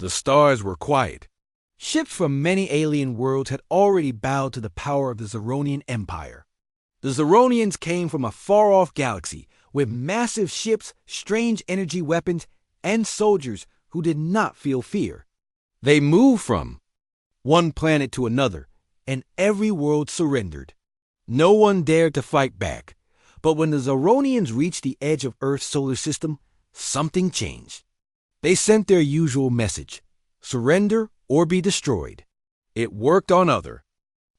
The stars were quiet. Ships from many alien worlds had already bowed to the power of the Zeronian Empire. The Zeronians came from a far-off galaxy with massive ships, strange energy weapons, and soldiers who did not feel fear. They moved from one planet to another, and every world surrendered. No one dared to fight back. But when the Zeronians reached the edge of Earth's solar system, something changed. They sent their usual message: surrender or be destroyed. It worked on other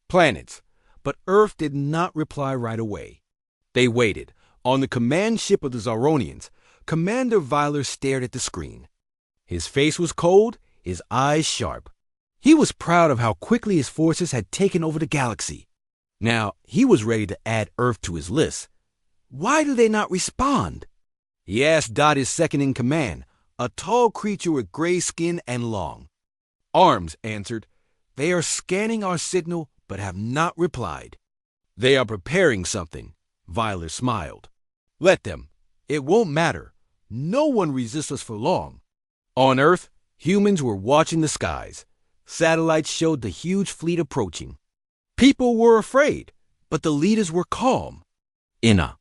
planets, but Earth did not reply right away. They waited. On the command ship of the Zeronians, Commander Viler stared at the screen. His face was cold, his eyes sharp. He was proud of how quickly his forces had taken over the galaxy. Now, he was ready to add Earth to his list. Why do they not respond? He asked Dot, his second-in-command, a tall creature with gray skin and long arms, answered, "They are scanning our signal but have not replied." "They are preparing something," Viler smiled. "Let them. It won't matter. No one resists us for long." On Earth, humans were watching the skies. Satellites showed the huge fleet approaching. People were afraid, but the leaders were calm. In a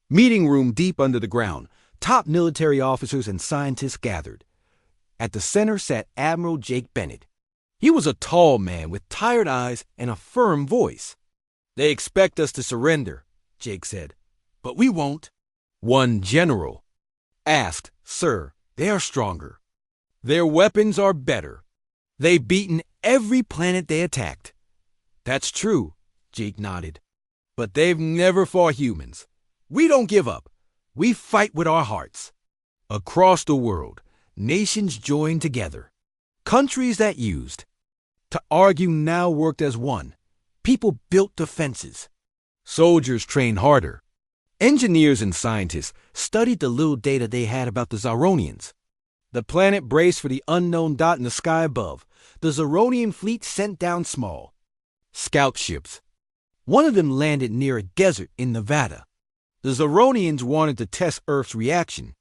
meeting room deep under the ground, top military officers and scientists gathered. At the center sat Admiral Jake Bennett. He was a tall man with tired eyes and a firm voice. "They expect us to surrender," Jake said, "but we won't." One general asked, "Sir, they are stronger. Their weapons are better. They've beaten every planet they attacked." "That's true," Jake nodded. "But they've never fought humans. We don't give up. We fight with our hearts." Across the world, nations joined together. Countries that used to argue now worked as one. People built defenses. Soldiers trained harder. Engineers and scientists studied the little data they had about the Zeronians. The planet braced for the unknown dot in the sky above. The Zeronian fleet sent down small scout ships. One of them landed near a desert in Nevada. The Zeronians wanted to test Earth's reaction.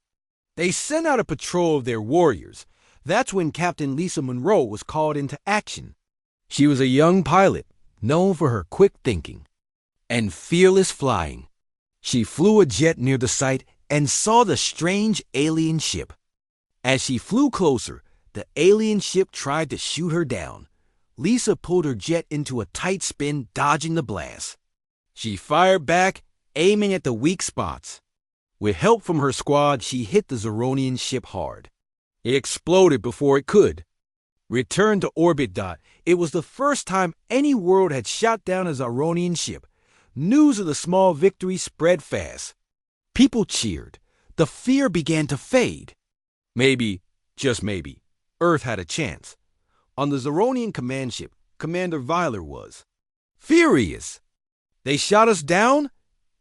They sent out a patrol of their warriors. That's when Captain Lisa Monroe was called into action. She was a young pilot, known for her quick thinking and fearless flying. She flew a jet near the site and saw the strange alien ship. As she flew closer, the alien ship tried to shoot her down. Lisa pulled her jet into a tight spin, dodging the blast. She fired back, aiming at the weak spots. With help from her squad, she hit the Zeronian ship hard. It exploded before it could return to orbit. It was the first time any world had shot down a Zeronian ship. News of the small victory spread fast. People cheered. The fear began to fade. Maybe, just maybe, Earth had a chance. On the Zeronian command ship, Commander Viler was furious. "They shot us down?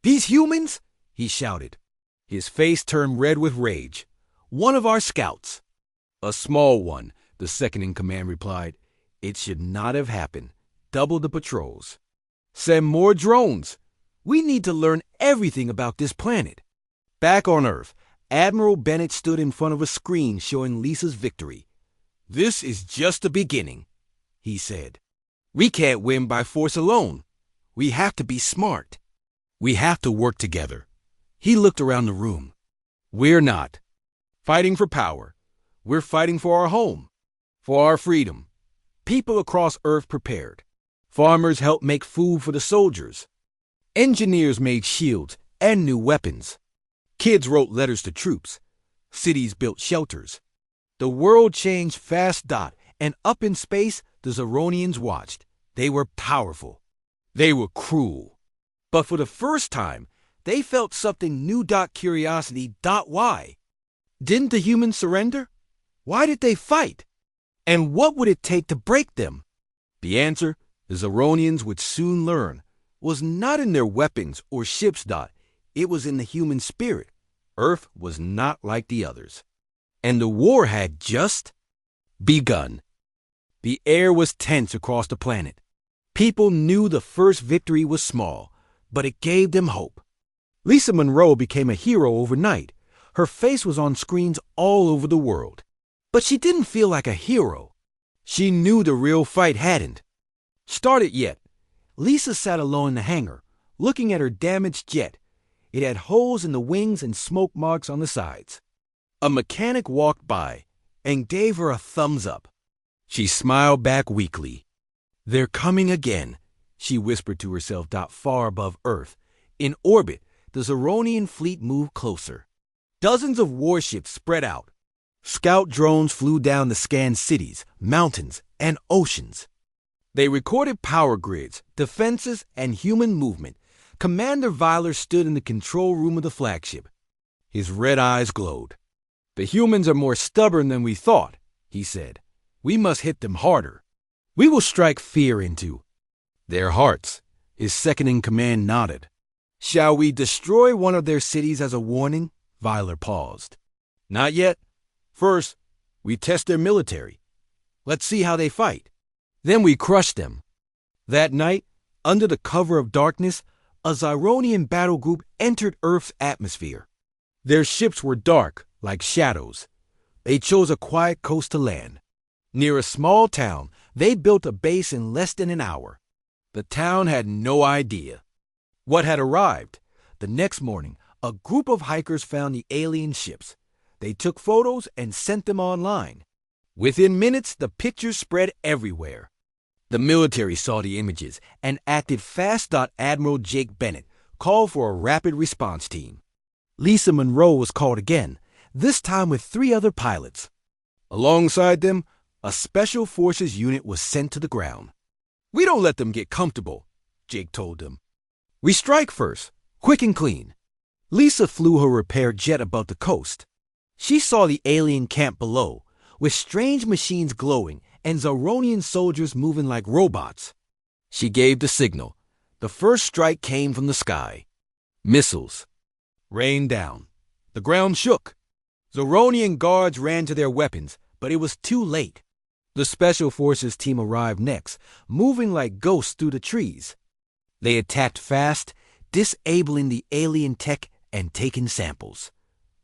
These humans?" he shouted. His face turned red with rage. "One of our scouts." "A small one," the second-in-command replied. "It should not have happened. Double the patrols. Send more drones. We need to learn everything about this planet." Back on Earth, Admiral Bennett stood in front of a screen showing Lisa's victory. "This is just the beginning," he said. "We can't win by force alone. We have to be smart. We have to work together." He looked around the room. "We're not fighting for power. We're fighting for our home, for our freedom." People across Earth prepared. Farmers helped make food for the soldiers. Engineers made shields and new weapons. Kids wrote letters to troops. Cities built shelters. The world changed fast. And up in space, the Zeronians watched. They were powerful. They were cruel. But for the first time, they felt something new. Curiosity. Why? Didn't the humans surrender? Why did they fight? And what would it take to break them? The answer, the Zeronians would soon learn, was not in their weapons or ships. It was in the human spirit. Earth was not like the others. And the war had just begun. The air was tense across the planet. People knew the first victory was small, but it gave them hope. Lisa Monroe became a hero overnight. Her face was on screens all over the world. But she didn't feel like a hero. She knew the real fight hadn't started yet. Lisa sat alone in the hangar, looking at her damaged jet. It had holes in the wings and smoke marks on the sides. A mechanic walked by and gave her a thumbs up. She smiled back weakly. "They're coming again," she whispered to herself. Far above Earth, in orbit, the Zeronian fleet moved closer. Dozens of warships spread out. Scout drones flew down to scan cities, mountains, and oceans. They recorded power grids, defenses, and human movement. Commander Viler stood in the control room of the flagship. His red eyes glowed. "The humans are more stubborn than we thought," he said. "We must hit them harder. We will strike fear into their hearts." His second-in-command nodded. "Shall we destroy one of their cities as a warning?" Viler paused. "Not yet. First, we test their military. Let's see how they fight. Then we crush them." That night, under the cover of darkness, a Zyronian battle group entered Earth's atmosphere. Their ships were dark, like shadows. They chose a quiet coast to land. Near a small town, they built a base in less than an hour. The town had no idea what had arrived. The next morning, a group of hikers found the alien ships. They took photos and sent them online. Within minutes, the pictures spread everywhere. The military saw the images and acted fast. Admiral Jake Bennett called for a rapid response team. Lisa Monroe was called again, this time with 3 other pilots. Alongside them, a special forces unit was sent to the ground. "We don't let them get comfortable," Jake told them. "We strike first, quick and clean." Lisa flew her repair jet above the coast. She saw the alien camp below, with strange machines glowing and Zeronian soldiers moving like robots. She gave the signal. The first strike came from the sky. Missiles rained down. The ground shook. Zeronian guards ran to their weapons, but it was too late. The Special Forces team arrived next, moving like ghosts through the trees. They attacked fast, disabling the alien tech and taking samples.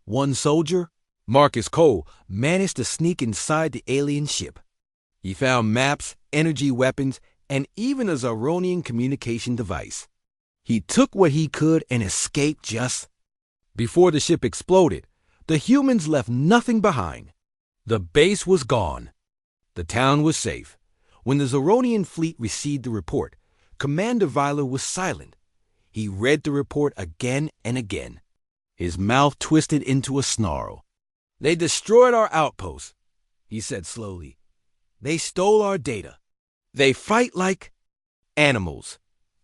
One soldier, Marcus Cole, managed to sneak inside the alien ship. He found maps, energy weapons, and even a Zeronian communication device. He took what he could and escaped just before the ship exploded. The humans left nothing behind. The base was gone. The town was safe. When the Zeronian fleet received the report, Commander Viler was silent. He read the report again and again. His mouth twisted into a snarl. "They destroyed our outposts," he said slowly. "They stole our data. They fight like animals."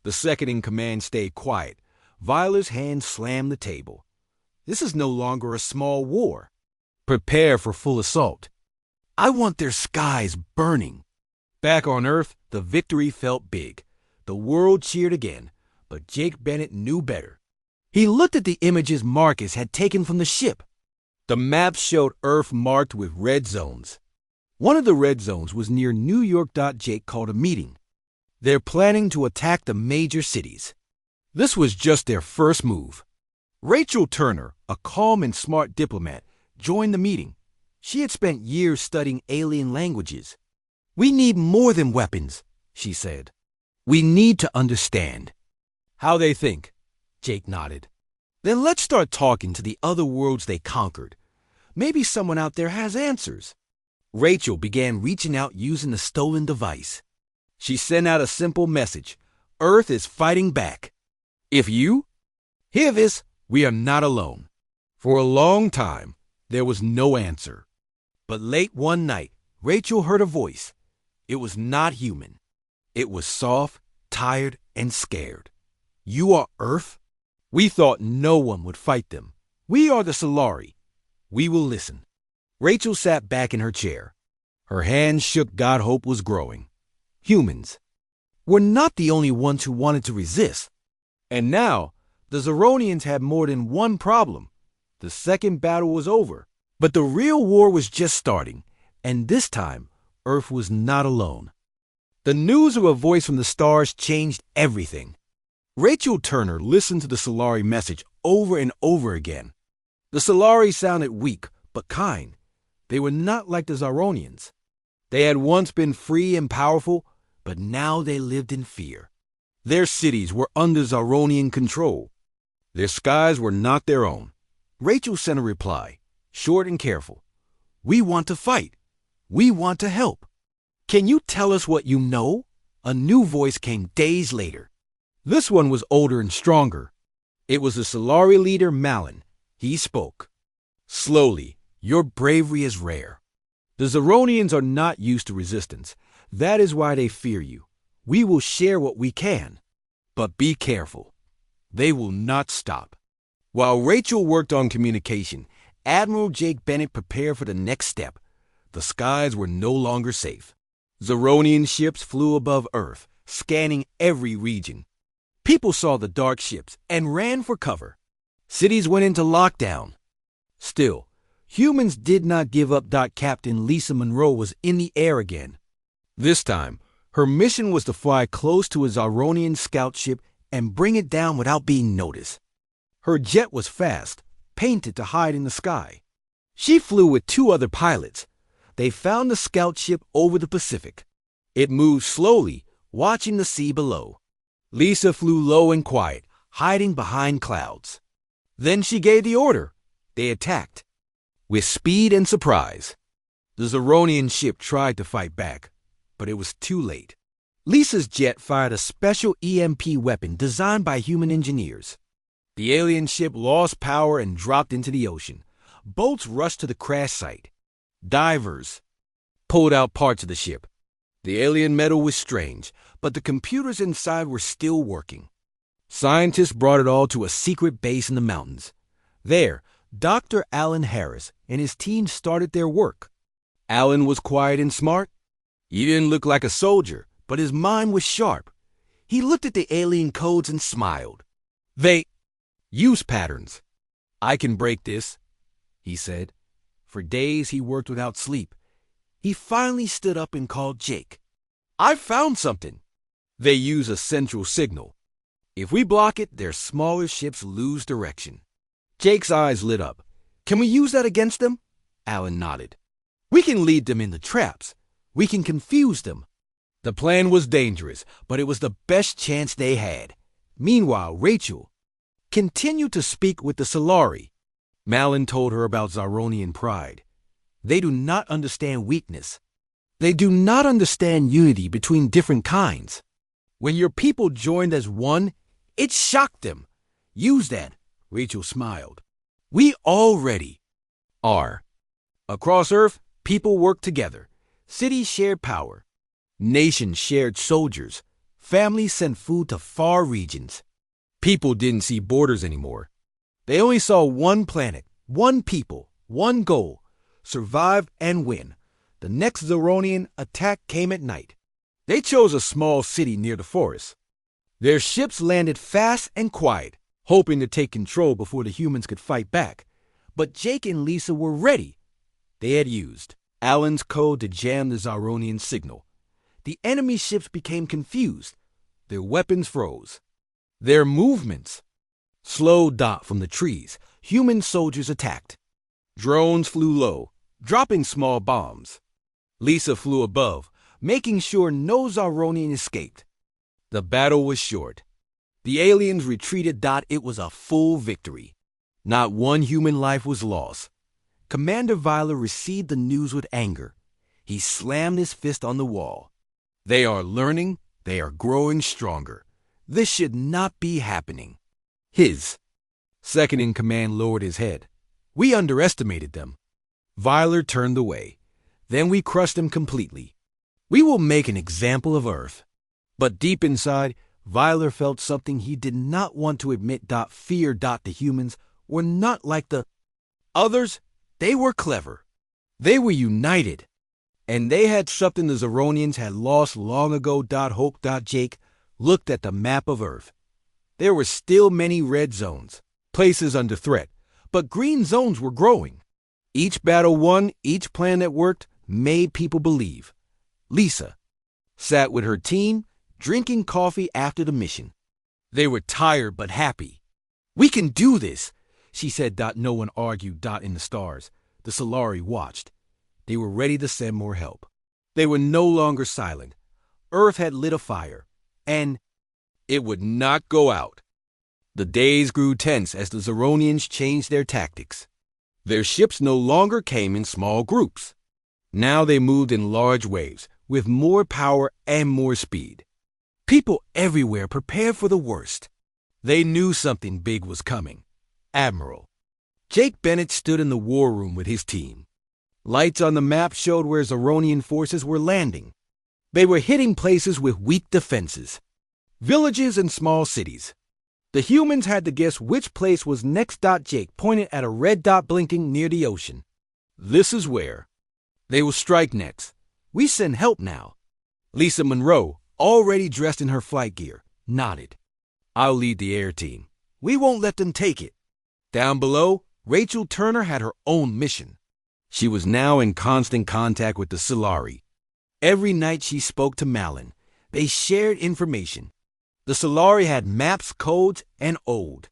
The second-in-command stayed quiet. Viler's hand slammed the table. "This is no longer a small war. Prepare for full assault. I want their skies burning." Back on Earth, the victory felt big. The world cheered again, but Jake Bennett knew better. He looked at the images Marcus had taken from the ship. The maps showed Earth marked with red zones. One of the red zones was near New York. Jake called a meeting. They're planning to attack the major cities. This was just their first move. Rachel Turner, a calm and smart diplomat, joined the meeting. She had spent years studying alien languages. "We need more than weapons," she said. "We need to understand how they think." Jake nodded. "Then let's start talking to the other worlds they conquered. Maybe someone out there has answers." Rachel began reaching out using the stolen device. She sent out a simple message. "Earth is fighting back. If you hear this, we are not alone." For a long time, there was no answer. But late one night, Rachel heard a voice. It was not human. It was soft, tired, and scared. "You are Earth? We thought no one would fight them. We are the Solari. We will listen." Rachel sat back in her chair. Her hands shook. God hope was growing. Humans were not the only ones who wanted to resist. And now, the Zeronians had more than one problem. The second battle was over, but the real war was just starting, and this time, Earth was not alone. The news of a voice from the stars changed everything. Rachel Turner listened to the Solari message over and over again. The Solari sounded weak, but kind. They were not like the Zironians. They had once been free and powerful, but now they lived in fear. Their cities were under Zironian control. Their skies were not their own. Rachel sent a reply, short and careful. "We want to fight. We want to help. Can you tell us what you know?" A new voice came days later. This one was older and stronger. It was the Solari leader, Malin. He spoke. "Slowly, your bravery is rare. The Zironians are not used to resistance. That is why they fear you. We will share what we can. But be careful. They will not stop." While Rachel worked on communication, Admiral Jake Bennett prepared for the next step. The skies were no longer safe. Zironian ships flew above Earth, scanning every region. People saw the dark ships and ran for cover. Cities went into lockdown. Still, humans did not give up. Captain Lisa Monroe was in the air again. This time, her mission was to fly close to a Zironian scout ship and bring it down without being noticed. Her jet was fast, painted to hide in the sky. She flew with 2 other pilots. They found the scout ship over the Pacific. It moved slowly, watching the sea below. Lisa flew low and quiet, hiding behind clouds. Then she gave the order. They attacked. With speed and surprise. The Zironian ship tried to fight back, but it was too late. Lisa's jet fired a special EMP weapon designed by human engineers. The alien ship lost power and dropped into the ocean. Boats rushed to the crash site. Divers pulled out parts of the ship. The alien metal was strange, but the computers inside were still working. Scientists brought it all to a secret base in the mountains. There, Dr. Alan Harris and his team started their work. Alan was quiet and smart. He didn't look like a soldier, but his mind was sharp. He looked at the alien codes and smiled. "They use patterns. I can break this," he said. For days he worked without sleep. He finally stood up and called Jake. "I found something. They use a central signal. If we block it, their smaller ships lose direction." Jake's eyes lit up. "Can we use that against them?" Alan nodded. "We can lead them into traps. We can confuse them." The plan was dangerous, but it was the best chance they had. Meanwhile, Rachel continued to speak with the Solari. Malin told her about Zironian pride. They do not understand weakness. They do not understand unity between different kinds. When your people joined as one, it shocked them. "Use that," Rachel smiled. "We already are." Across Earth, people work together. Cities shared power. Nations shared soldiers. Families sent food to far regions. People didn't see borders anymore. They only saw one planet, one people, one goal: survive and win. The next Zironian attack came at night. They chose a small city near the forest. Their ships landed fast and quiet, hoping to take control before the humans could fight back. But Jake and Lisa were ready. They had used Alan's code to jam the Zironian signal. The enemy ships became confused. Their weapons froze. Their movements slowed. From the trees, human soldiers attacked. Drones flew low, dropping small bombs. Lisa flew above, making sure no Zironian escaped. The battle was short. The aliens retreated. It was a full victory. Not one human life was lost. Commander Viola received the news with anger. He slammed his fist on the wall. They are learning. They are growing stronger. This should not be happening. His second-in-command lowered his head. We underestimated them. Viola turned away. Then we crushed them completely. We will make an example of Earth. But deep inside, Viola felt something he did not want to admit. Fear. The humans were not like the others. They were clever. They were united. And they had something the Zironians had lost long ago. Hope. Jake looked at the map of Earth. There were still many red zones, places under threat, but green zones were growing. Each battle won, each plan that worked, made people believe. Lisa sat with her team, drinking coffee after the mission. They were tired but happy. "We can do this," she said. No one argued. In the stars, the Solari watched. They were ready to send more help. They were no longer silent. Earth had lit a fire, and it would not go out. The days grew tense as the Zeronians changed their tactics. Their ships no longer came in small groups. Now they moved in large waves, with more power and more speed. People everywhere prepared for the worst. They knew something big was coming. Admiral Jake Bennett stood in the war room with his team. Lights on the map showed where Zeronian forces were landing. They were hitting places with weak defenses. Villages and small cities. The humans had to guess which place was next. Jake pointed at a red dot blinking near the ocean. This is where. They will strike next. We send help now. Lisa Monroe, already dressed in her flight gear, nodded. I'll lead the air team. We won't let them take it. Down below, Rachel Turner had her own mission. She was now in constant contact with the Solari. Every night she spoke to Malin. They shared information. The Solari had maps, codes, and old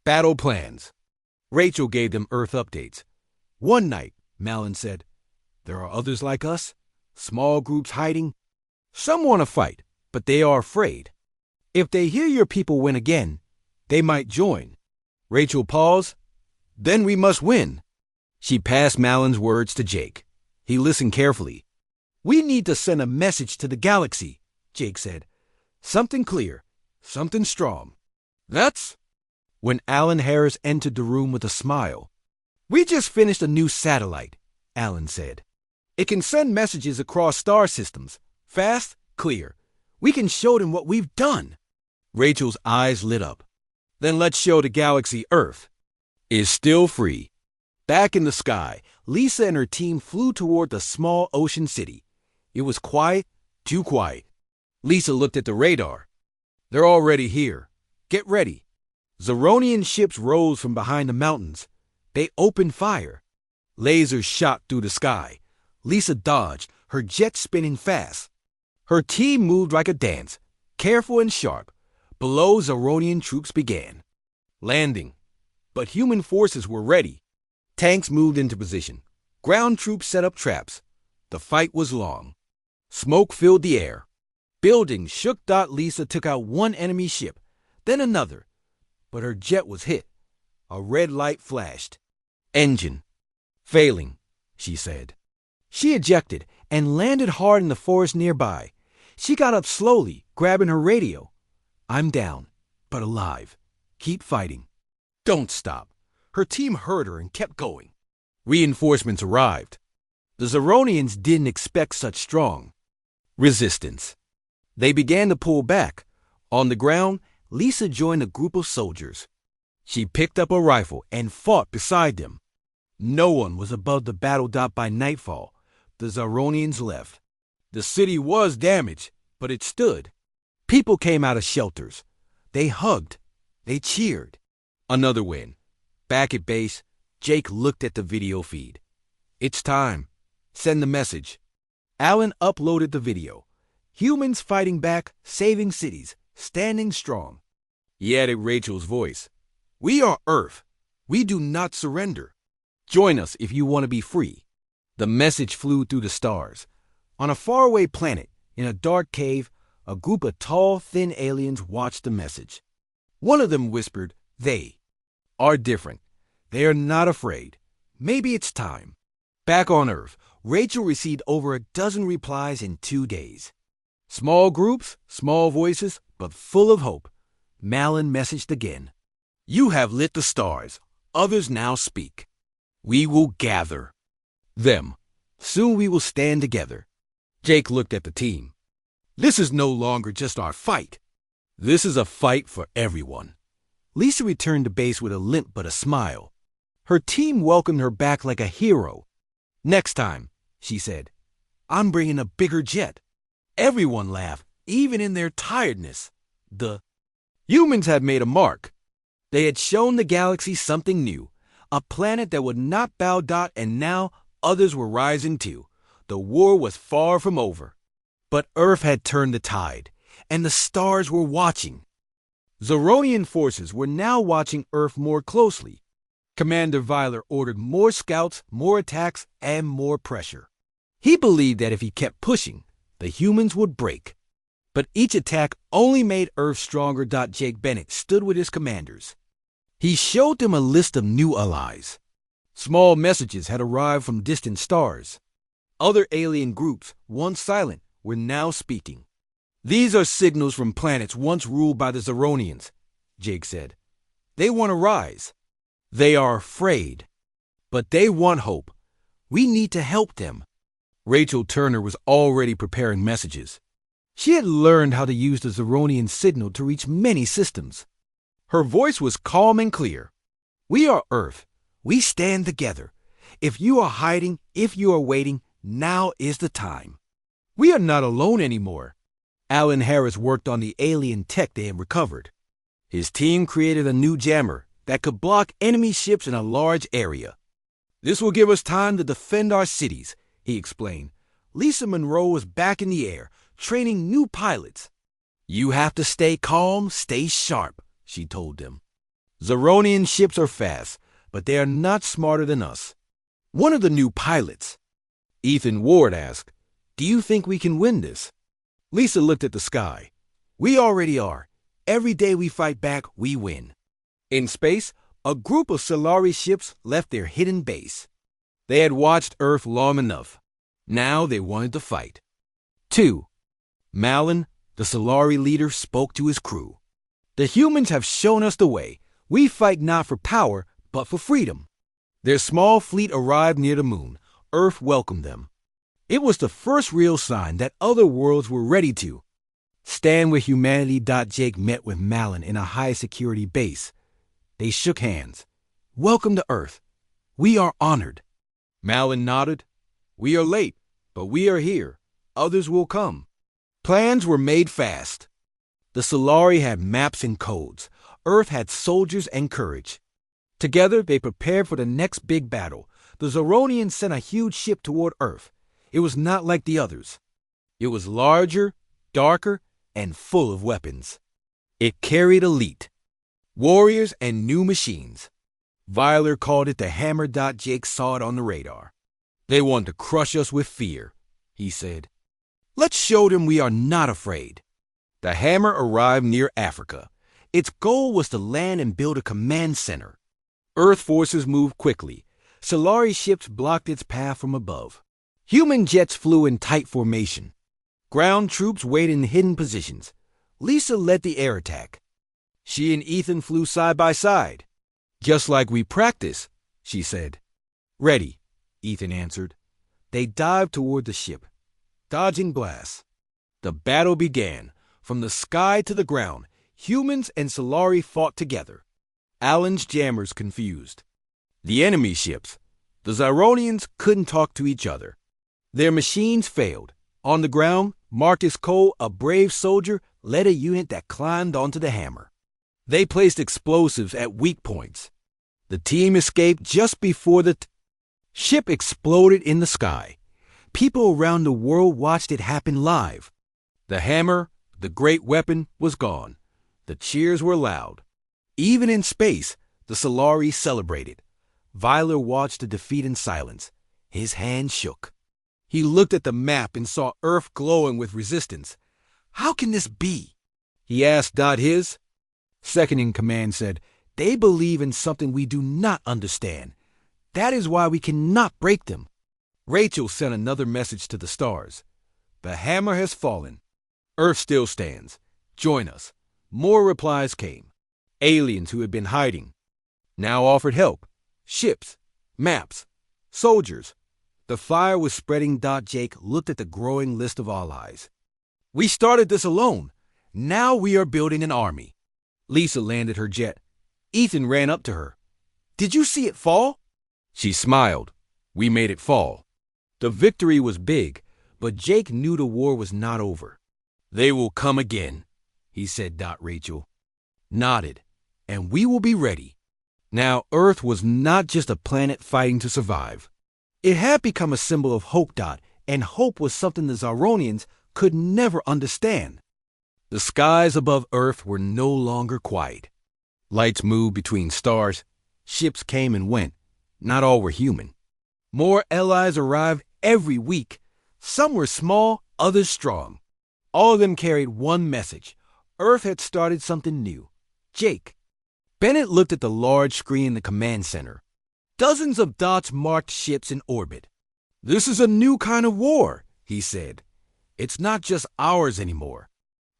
battle plans. Rachel gave them Earth updates. One night, Malin said, there are others like us, small groups hiding. Some want to fight, but they are afraid. If they hear your people win again, they might join. Rachel paused. Then we must win. She passed Malin's words to Jake. He listened carefully. We need to send a message to the galaxy, Jake said. Something clear, something strong. That's when Alan Harris entered the room with a smile. We just finished a new satellite, Alan said. It can send messages across star systems. Fast, clear. We can show them what we've done. Rachel's eyes lit up. Then let's show the galaxy Earth is still free. Back in the sky, Lisa and her team flew toward the small ocean city. It was quiet, too quiet. Lisa looked at the radar. They're already here. Get ready. Zeronian ships rose from behind the mountains. They opened fire. Lasers shot through the sky. Lisa dodged, her jet spinning fast. Her team moved like a dance, careful and sharp. Below, Zeronian troops began landing. But human forces were ready. Tanks moved into position. Ground troops set up traps. The fight was long. Smoke filled the air. Buildings shook. Lisa took out one enemy ship, then another. But her jet was hit. A red light flashed. Engine failing, she said. She ejected and landed hard in the forest nearby. She got up slowly, grabbing her radio. I'm down, but alive. Keep fighting. Don't stop. Her team heard her and kept going. Reinforcements arrived. The Zeronians didn't expect such strong resistance. They began to pull back. On the ground, Lisa joined a group of soldiers. She picked up a rifle and fought beside them. No one was above the battle. By nightfall, the Zeronians left. The city was damaged, but it stood. People came out of shelters. They hugged. They cheered. Another win. Back at base, Jake looked at the video feed. It's time. Send the message. Alan uploaded the video. Humans fighting back, saving cities, standing strong. He added Rachel's voice. We are Earth. We do not surrender. Join us if you want to be free. The message flew through the stars. On a faraway planet, in a dark cave, a group of tall, thin aliens watched the message. One of them whispered, they are different. They are not afraid. Maybe it's time. Back on Earth, Rachel received over a dozen replies in 2 days. Small groups, small voices, but full of hope. Malin messaged again. You have lit the stars. Others now speak. We will gather them. Soon we will stand together. Jake looked at the team. This is no longer just our fight. This is a fight for everyone. Lisa returned to base with a limp but a smile. Her team welcomed her back like a hero. Next time, she said, I'm bringing a bigger jet. Everyone laughed, even in their tiredness. The humans had made a mark. They had shown the galaxy something new, a planet that would not bow. And now others were rising too. The war was far from over. But Earth had turned the tide, and the stars were watching. Zeronian forces were now watching Earth more closely. Commander Veiler ordered more scouts, more attacks, and more pressure. He believed that if he kept pushing, the humans would break. But each attack only made Earth stronger. Jake Bennett stood with his commanders. He showed them a list of new allies. Small messages had arrived from distant stars. Other alien groups, once silent, were now speaking. "These are signals from planets once ruled by the Zeronians," Jake said. "They want to rise. They are afraid. But they want hope. We need to help them." Rachel Turner was already preparing messages. She had learned how to use the Zeronian signal to reach many systems. Her voice was calm and clear. "We are Earth. We stand together. If you are hiding, if you are waiting, now is the time. We are not alone anymore." Alan Harris worked on the alien tech they had recovered. His team created a new jammer that could block enemy ships in a large area. "This will give us time to defend our cities," he explained. Lisa Monroe was back in the air, training new pilots. "You have to stay calm, stay sharp," she told them. "Zeronian ships are fast, but they are not smarter than us." One of the new pilots, Ethan Ward, asked, "Do you think we can win this?" Lisa looked at the sky. "We already are. Every day we fight back, we win." In space, a group of Solari ships left their hidden base. They had watched Earth long enough. Now they wanted to fight. 2. Malin, the Solari leader, spoke to his crew. "The humans have shown us the way. We fight not for power, but for freedom." Their small fleet arrived near the moon. Earth welcomed them. It was the first real sign that other worlds were ready to stand with humanity. Jake met with Malin in a high-security base. They shook hands. "Welcome to Earth. We are honored." Malin nodded. "We are late, but we are here. Others will come." Plans were made fast. The Solari had maps and codes. Earth had soldiers and courage. Together, they prepared for the next big battle. The Zeronians sent a huge ship toward Earth. It was not like the others. It was larger, darker, and full of weapons. It carried elite warriors and new machines. Viler called it the Hammer. Jake saw it on the radar. "They want to crush us with fear," he said. "Let's show them we are not afraid." The Hammer arrived near Africa. Its goal was to land and build a command center. Earth forces moved quickly. Solari ships blocked its path from above. Human jets flew in tight formation. Ground troops waited in hidden positions. Lisa led the air attack. She and Ethan flew side by side. "Just like we practiced," she said. "Ready," Ethan answered. They dived toward the ship, dodging blasts. The battle began. From the sky to the ground, humans and Solari fought together. Alan's jammers confused the enemy ships. The Zeronians couldn't talk to each other. Their machines failed. On the ground, Marcus Cole, a brave soldier, led a unit that climbed onto the Hammer. They placed explosives at weak points. The team escaped just before the ship exploded in the sky. People around the world watched it happen live. The Hammer, the great weapon, was gone. The cheers were loud. Even in space, the Solari celebrated. Viler watched the defeat in silence. His hand shook. He looked at the map and saw Earth glowing with resistance. "How can this be?" he asked. His second-in-command said, "They believe in something we do not understand. That is why we cannot break them." Rachel sent another message to the stars. "The Hammer has fallen. Earth still stands. Join us." More replies came. Aliens who had been hiding now offered help. Ships, maps, soldiers. The fire was spreading. Jake looked at the growing list of allies. "We started this alone. Now we are building an army." Lisa landed her jet. Ethan ran up to her. "Did you see it fall?" She smiled. "We made it fall." The victory was big, but Jake knew the war was not over. "They will come again," he said. Rachel nodded. "And we will be ready." Now, Earth was not just a planet fighting to survive. It had become a symbol of hope. And hope was something the Zeronians could never understand. The skies above Earth were no longer quiet. Lights moved between stars. Ships came and went. Not all were human. More allies arrived every week. Some were small, others strong. All of them carried one message. Earth had started something new. Jake. Bennett looked at the large screen in the command center. Dozens of dots marked ships in orbit. "This is a new kind of war," he said. "It's not just ours anymore."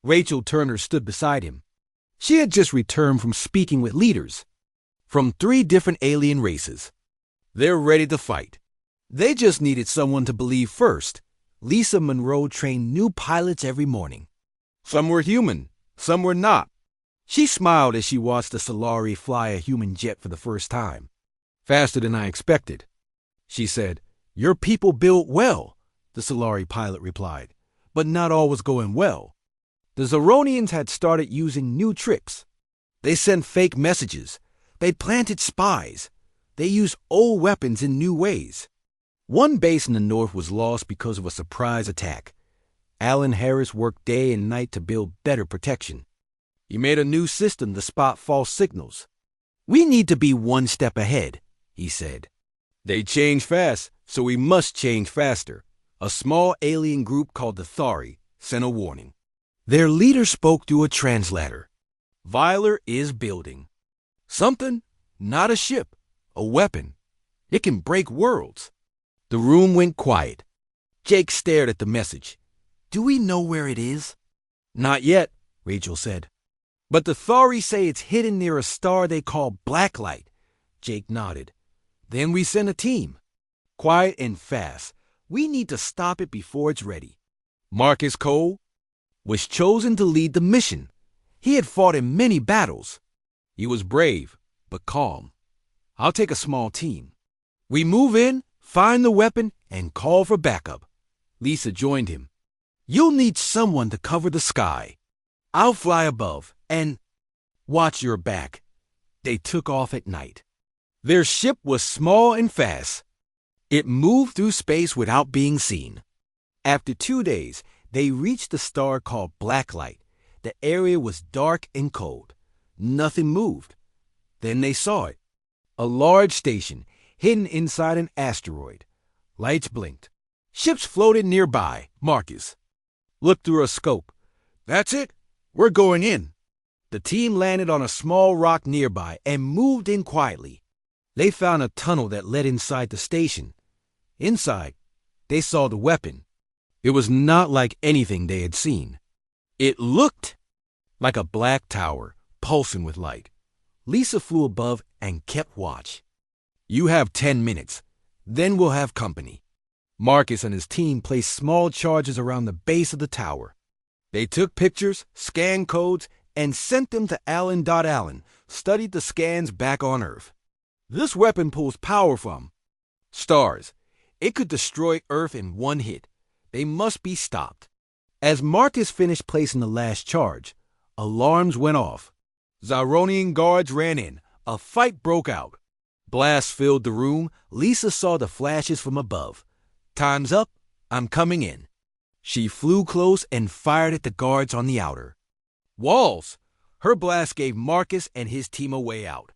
Rachel Turner stood beside him. She had just returned from speaking with leaders from 3 different alien races. They're ready to fight. They just needed someone to believe first. Lisa Monroe trained new pilots every morning. Some were human, some were not. She smiled as she watched the Solari fly a human jet for the first time. "Faster than I expected," she said. "Your people build well," the Solari pilot replied. But not all was going well. The Zeronians had started using new tricks. They sent fake messages. They planted spies. They used old weapons in new ways. One base in the north was lost because of a surprise attack. Alan Harris worked day and night to build better protection. He made a new system to spot false signals. "We need to be one step ahead," he said. "They change fast, so we must change faster." A small alien group called the Thari sent a warning. Their leader spoke through a translator. "Viler is building something, not a ship, a weapon. It can break worlds." The room went quiet. Jake stared at the message. "Do we know where it is?" "Not yet," Rachel said. "But the Thari say it's hidden near a star they call Blacklight." Jake nodded. "Then we send a team. Quiet and fast. We need to stop it before it's ready." Marcus Cole was chosen to lead the mission. He had fought in many battles. He was brave, but calm. "I'll take a small team. We move in, find the weapon, and call for backup." Lisa joined him. "You'll need someone to cover the sky. I'll fly above, and watch your back." They took off at night. Their ship was small and fast. It moved through space without being seen. After 2 days, they reached the star called Blacklight. The area was dark and cold. Nothing moved. Then they saw it. A large station, hidden inside an asteroid. Lights blinked. Ships floated nearby. Marcus looked through a scope. "That's it. We're going in." The team landed on a small rock nearby and moved in quietly. They found a tunnel that led inside the station. Inside, they saw the weapon. It was not like anything they had seen. It looked like a black tower, pulsing with light. Lisa flew above and kept watch. "You have 10 minutes. Then we'll have company." Marcus and his team placed small charges around the base of the tower. They took pictures, scanned codes, and sent them to Alan. Allen studied the scans back on Earth. "This weapon pulls power from stars. It could destroy Earth in one hit. They must be stopped." As Marcus finished placing the last charge, alarms went off. Zyronian guards ran in. A fight broke out. Blasts filled the room. Lisa saw the flashes from above. "Time's up. I'm coming in." She flew close and fired at the guards on the outer walls. Her blast gave Marcus and his team a way out.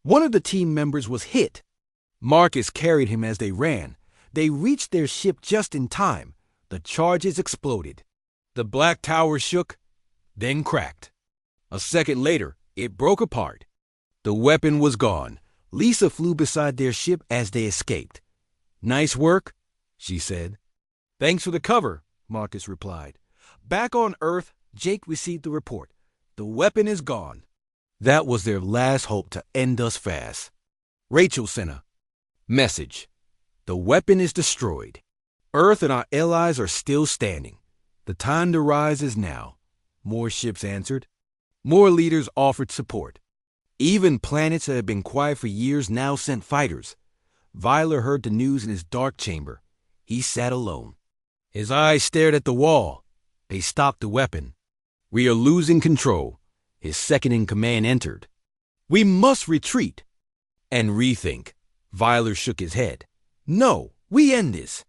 One of the team members was hit. Marcus carried him as they ran. They reached their ship just in time. The charges exploded. The black tower shook, then cracked. A second later, it broke apart. The weapon was gone. Lisa flew beside their ship as they escaped. "Nice work," she said. "Thanks for the cover," Marcus replied. Back on Earth, Jake received the report. "The weapon is gone." That was their last hope to end us fast. Rachel sent a message. "The weapon is destroyed. Earth and our allies are still standing. The time to rise is now." More ships answered. More leaders offered support. Even planets that had been quiet for years now sent fighters. Viler heard the news in his dark chamber. He sat alone. His eyes stared at the wall. They stopped the weapon. "We are losing control." His second-in-command entered. "We must retreat and rethink." Viler shook his head. "No, we end this.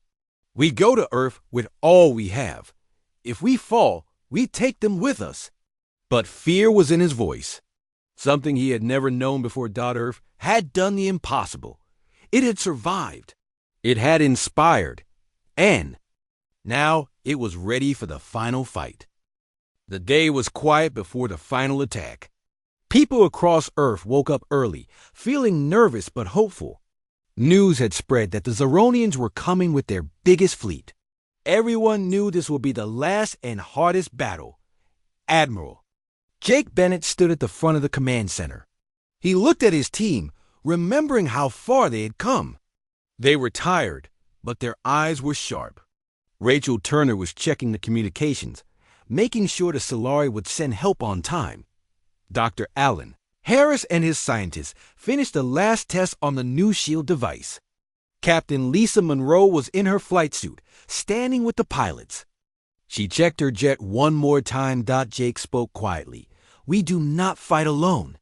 We go to Earth with all we have. If we fall, we take them with us." But fear was in his voice. Something he had never known before. Earth had done the impossible. It had survived. It had inspired. And Now it was ready for the final fight. The day was quiet before the final attack. People across Earth woke up early, feeling nervous but hopeful. News had spread that the Zeronians were coming with their biggest fleet. Everyone knew this would be the last and hardest battle. Admiral Jake Bennett stood at the front of the command center. He looked at his team, remembering how far they had come. They were tired, but their eyes were sharp. Rachel Turner was checking the communications, making sure the Solari would send help on time. Dr. Allen Harris and his scientists finished the last test on the new shield device. Captain Lisa Monroe was in her flight suit, standing with the pilots. She checked her jet one more time. Jake spoke quietly. We do not fight alone.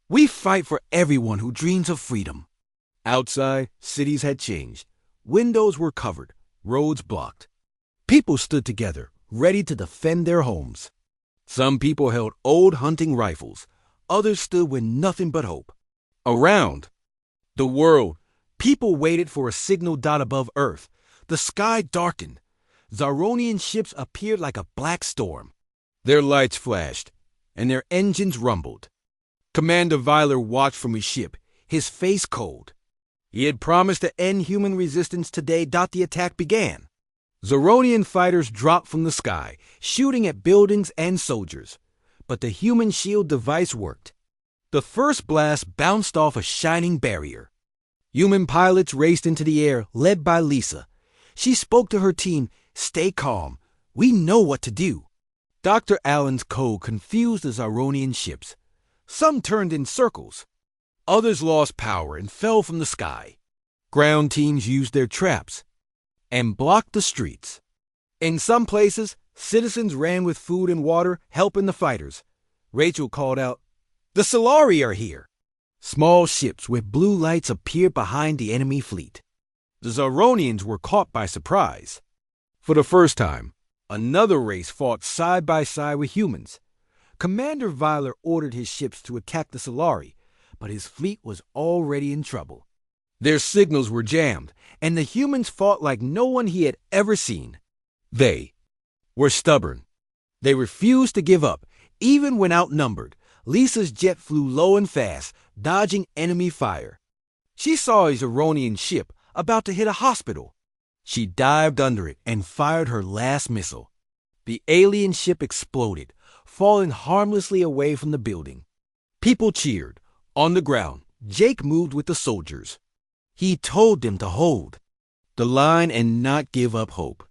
We fight for everyone who dreams of freedom. Outside, cities had changed. Windows were covered, roads blocked. People stood together, ready to defend their homes. Some people held old hunting rifles. Others stood with nothing but hope. Around the world, people waited for a signal. Above Earth, the sky darkened. Zeronian ships appeared like a black storm. Their lights flashed, and their engines rumbled. Commander Viler watched from his ship, his face cold. He had promised to end human resistance today. The attack began. Zeronian fighters dropped from the sky, shooting at buildings and soldiers. But the human shield device worked. The first blast bounced off a shining barrier. Human pilots raced into the air, led by Lisa. She spoke to her team, "Stay calm. We know what to do." Dr. Allen's code confused the Zeronian ships. Some turned in circles. Others lost power and fell from the sky. Ground teams used their traps and blocked the streets. In some places, citizens ran with food and water, helping the fighters. Rachel called out, "The Solari are here!" Small ships with blue lights appeared behind the enemy fleet. The Zeronians were caught by surprise. For the first time, another race fought side by side with humans. Commander Viler ordered his ships to attack the Solari, but his fleet was already in trouble. Their signals were jammed, and the humans fought like no one he had ever seen. They were stubborn. They refused to give up, even when outnumbered. Lisa's jet flew low and fast, dodging enemy fire. She saw a Zeronian ship about to hit a hospital. She dived under it and fired her last missile. The alien ship exploded, falling harmlessly away from the building. People cheered. On the ground, Jake moved with the soldiers. He told them to hold the line and not give up hope.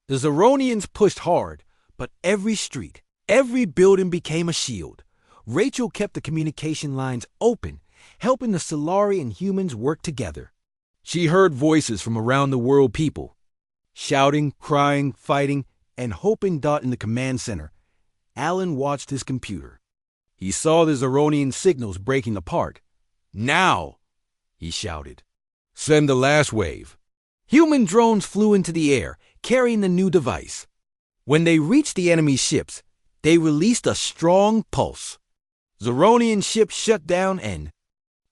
The Zeronians pushed hard, but every street, every building became a shield. Rachel kept the communication lines open, helping the Solari and humans work together. She heard voices from around the world, people shouting, crying, fighting, and hoping. In the command center, Allen watched his computer. He saw the Zeronian signals breaking apart. "Now!" he shouted. "Send the last wave." Human drones flew into the air, carrying the new device. When they reached the enemy ships, they released a strong pulse. Zeronian ships shut down and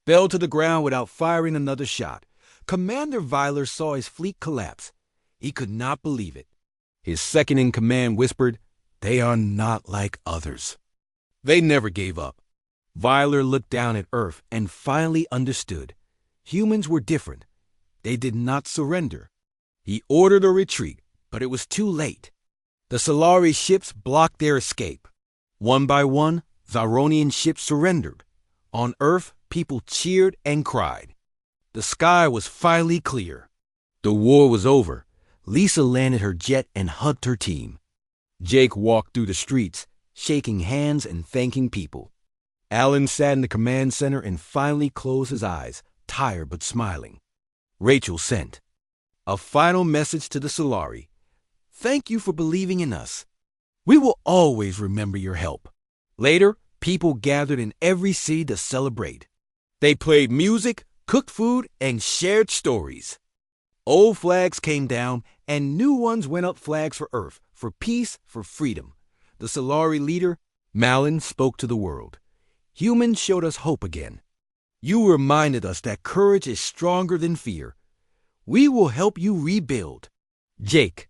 fell to the ground without firing another shot. Commander Viler saw his fleet collapse. He could not believe it. His second-in-command whispered, "They are not like others." They never gave up. Viler looked down at Earth and finally understood. Humans were different. They did not surrender. He ordered a retreat, but it was too late. The Solari ships blocked their escape. One by one, Zeronian ships surrendered. On Earth, people cheered and cried. The sky was finally clear. The war was over. Lisa landed her jet and hugged her team. Jake walked through the streets, shaking hands and thanking people. Allen sat in the command center and finally closed his eyes, tired but smiling. Rachel sent a final message to the Solari. "Thank you for believing in us. We will always remember your help." Later, people gathered in every city to celebrate. They played music, cooked food, and shared stories. Old flags came down, and new ones went up. Flags for Earth, for peace, for freedom. The Solari leader, Malin, spoke to the world. "Humans showed us hope again. You reminded us that courage is stronger than fear. We will help you rebuild." Jake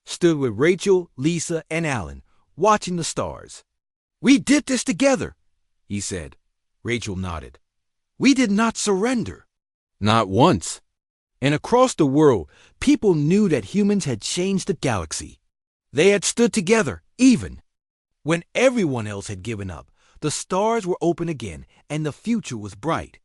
stood with Rachel, Lisa, and Alan, watching the stars. "We did this together," he said. Rachel nodded. "We did not surrender." Not once. And across the world, people knew that humans had changed the galaxy. They had stood together, even when everyone else had given up. The stars were open again, and the future was bright.